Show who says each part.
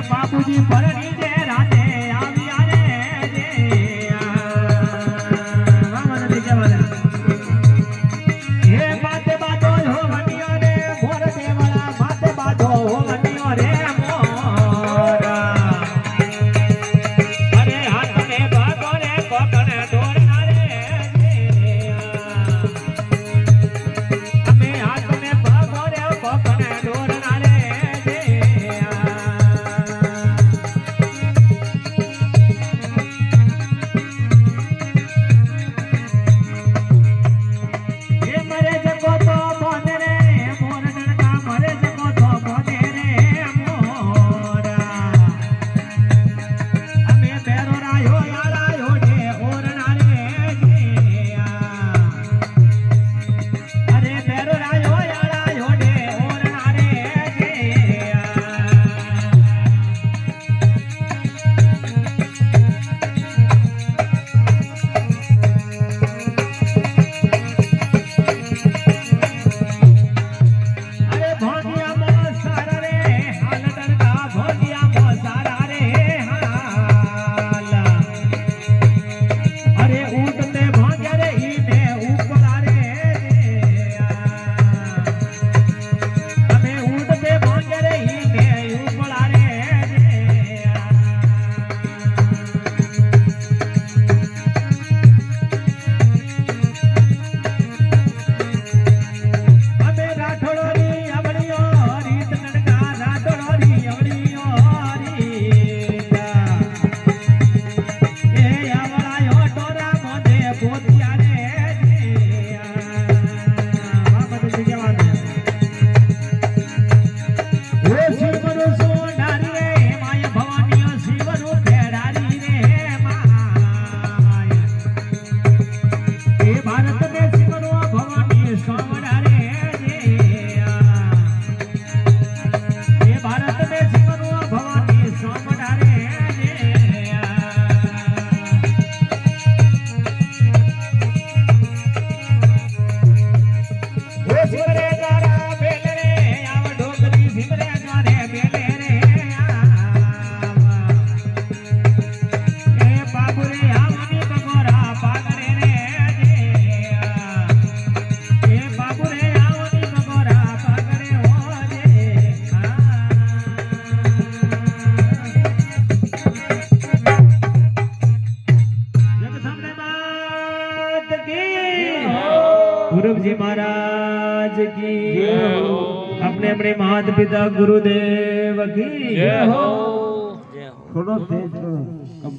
Speaker 1: બાપુજી પરણી જે રાતે આવ્યા રે જે મામા નથી કહેવાના હે માતે બાધો હોવનિયો રે મોર દેવળા માતે બાધો હોવનિયો રે મોરા અરે હાથને ભાગો રે કોકણે ઢોરના રે અમે હાથને ભાગો રે કોકણે ઢોરના રે गुरुजी महाराज की अपने अपने माता पिता गुरुदेव की जय हो। थोड़ा तेज करो।